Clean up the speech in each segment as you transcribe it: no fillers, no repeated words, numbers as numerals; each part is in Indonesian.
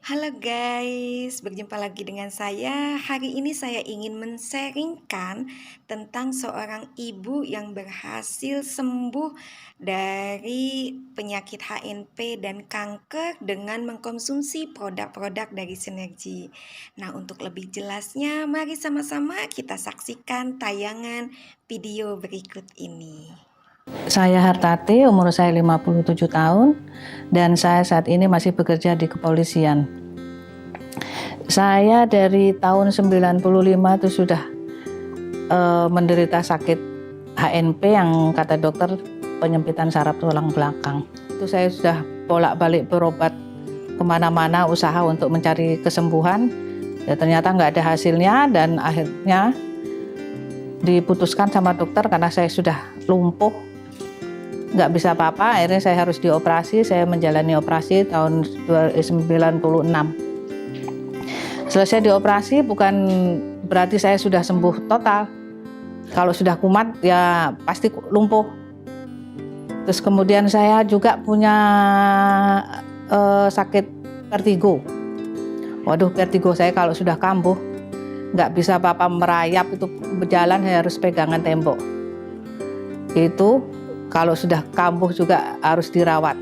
Halo guys, berjumpa lagi dengan saya. Hari ini saya ingin men-sharingkan tentang seorang ibu yang berhasil sembuh dari penyakit HNP dan kanker dengan mengkonsumsi produk-produk dari Sinergi. Nah, untuk lebih jelasnya, mari sama-sama kita saksikan tayangan video berikut ini. Saya Hartati, umur saya 57 tahun dan saya saat ini masih bekerja di kepolisian. Saya dari tahun 95 itu sudah menderita sakit HNP yang kata dokter penyempitan saraf tulang belakang. Itu saya sudah bolak-balik berobat kemana-mana usaha untuk mencari kesembuhan. Ya, ternyata nggak ada hasilnya dan akhirnya diputuskan sama dokter karena saya sudah lumpuh, nggak bisa apa-apa, akhirnya saya harus dioperasi. Saya menjalani operasi tahun 1996. Selesai dioperasi bukan berarti saya sudah sembuh total. Kalau sudah kumat ya pasti lumpuh. Terus kemudian saya juga punya sakit vertigo. Waduh, vertigo saya kalau sudah kambuh nggak bisa apa-apa, merayap itu berjalan saya harus pegangan tembok. Itu kalau sudah kambuh juga harus dirawat.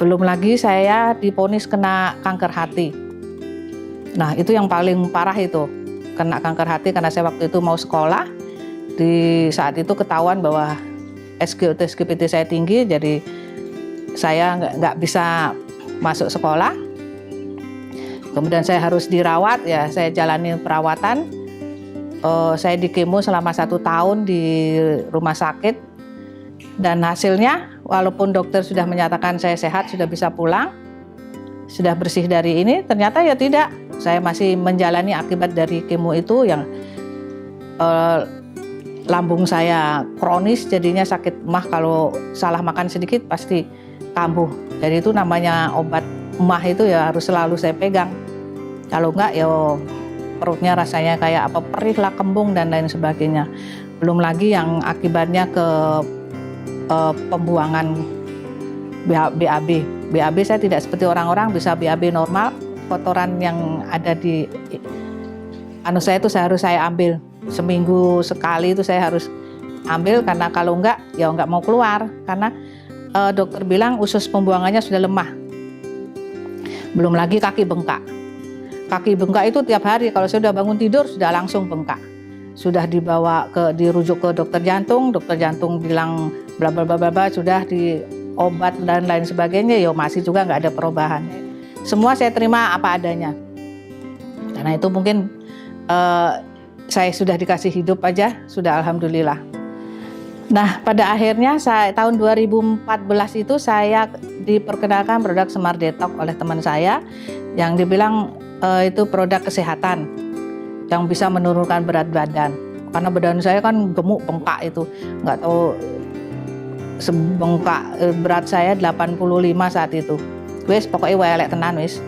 Belum lagi saya divonis kena kanker hati. Nah, itu yang paling parah itu, kena kanker hati karena saya waktu itu mau sekolah. Di saat itu ketahuan bahwa SGOT-SGPT saya tinggi, jadi saya nggak bisa masuk sekolah. Kemudian saya harus dirawat, ya saya jalani perawatan. Saya di kemo selama 1 tahun di rumah sakit. Dan hasilnya, walaupun dokter sudah menyatakan saya sehat, sudah bisa pulang, sudah bersih dari ini, ternyata ya tidak. Saya masih menjalani akibat dari kemo itu yang lambung saya kronis, jadinya sakit emah, kalau salah makan sedikit pasti kambuh. Jadi itu namanya obat emah itu ya harus selalu saya pegang. Kalau enggak ya perutnya rasanya kayak apa, perih lah, kembung dan lain sebagainya. Belum lagi yang akibatnya ke pembuangan BAB. BAB saya tidak seperti orang-orang bisa BAB normal. Kotoran yang ada di saya itu harus saya ambil seminggu sekali, itu saya harus ambil karena kalau enggak ya enggak mau keluar karena dokter bilang usus pembuangannya sudah lemah. Belum lagi kaki bengkak. Kaki bengkak itu tiap hari kalau saya sudah bangun tidur sudah langsung bengkak. Sudah dirujuk ke dokter jantung bilang bla bla bla bla, sudah diobat dan lain sebagainya, ya masih juga nggak ada perubahan. Semua saya terima apa adanya. Karena itu mungkin saya sudah dikasih hidup aja, sudah alhamdulillah. Nah, pada akhirnya tahun 2014 itu saya diperkenalkan produk Smart Detox oleh teman saya yang dibilang itu produk kesehatan yang bisa menurunkan berat badan. Karena badan saya kan gemuk, bengkak itu. Nggak tahu, sebengkak, berat saya 85 saat itu. Wes pokoknya welek tenan wis.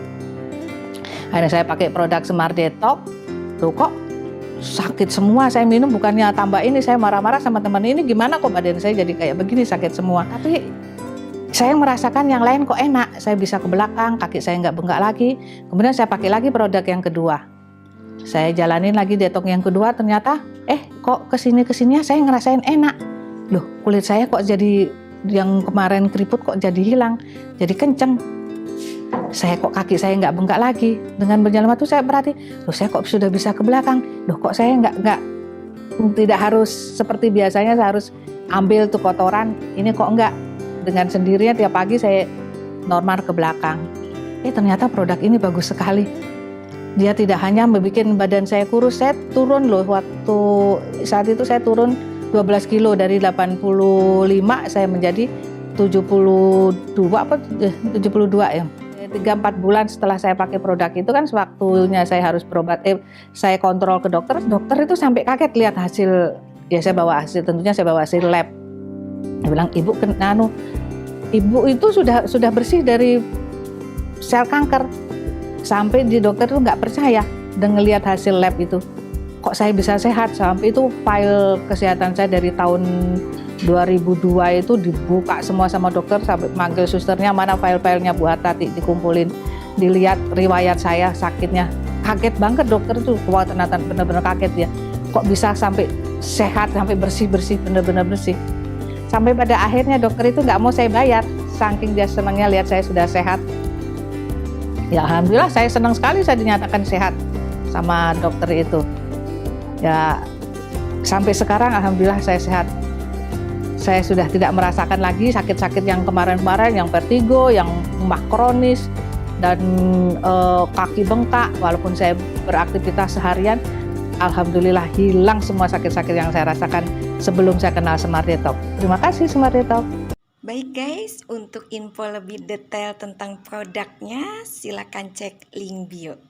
Akhirnya saya pakai produk Smart Detox. Loh kok sakit semua, saya minum bukannya tambah ini, saya marah-marah sama teman ini, gimana kok badan saya jadi kayak begini, sakit semua. Tapi saya merasakan yang lain kok enak, saya bisa ke belakang, kaki saya nggak bengkak lagi. Kemudian saya pakai lagi produk yang kedua. Saya jalanin lagi detox yang kedua, ternyata kok kesini-kesininya saya ngerasain enak. Loh, kulit saya kok jadi, yang kemarin keriput kok jadi hilang, jadi kenceng. Kaki saya nggak bengkak lagi. Dengan berjalan waktu saya berarti, loh saya kok sudah bisa ke belakang. Loh kok saya tidak harus seperti biasanya saya harus ambil tuh kotoran. Ini kok enggak, dengan sendirinya tiap pagi saya normal ke belakang. Ternyata produk ini bagus sekali. Dia tidak hanya membuat badan saya kurus, saya turun loh, waktu saat itu saya turun 12 kilo dari 85 saya menjadi 72 ya. 3-4 bulan setelah saya pakai produk itu kan waktunya saya harus berobat, saya kontrol ke dokter itu sampai kaget lihat hasil. Ya saya bawa hasil, tentunya saya bawa hasil lab. Dia bilang, ibu itu sudah bersih dari sel kanker. Sampai di dokter itu nggak percaya dengan lihat hasil lab itu. Kok saya bisa sehat? Sampai itu file kesehatan saya dari tahun 2002 itu dibuka semua sama dokter, sampai manggil susternya, mana file-filenya Bu Hartati, dikumpulin. dilihat riwayat saya sakitnya. Kaget banget dokter tuh, wah ternyata benar-benar kaget ya. Kok bisa sampai sehat, sampai bersih-bersih, benar-benar bersih. Sampai pada akhirnya dokter itu nggak mau saya bayar, saking dia senangnya lihat saya sudah sehat. Ya alhamdulillah saya senang sekali saya dinyatakan sehat sama dokter itu. Ya sampai sekarang alhamdulillah saya sehat. Saya sudah tidak merasakan lagi sakit-sakit yang kemarin-kemarin, yang vertigo, yang mah kronis, dan kaki bengkak. Walaupun saya beraktivitas seharian, alhamdulillah hilang semua sakit-sakit yang saya rasakan sebelum saya kenal Smart Detox. Terima kasih Smart Detox. Baik guys, untuk info lebih detail tentang produknya, silakan cek link bio.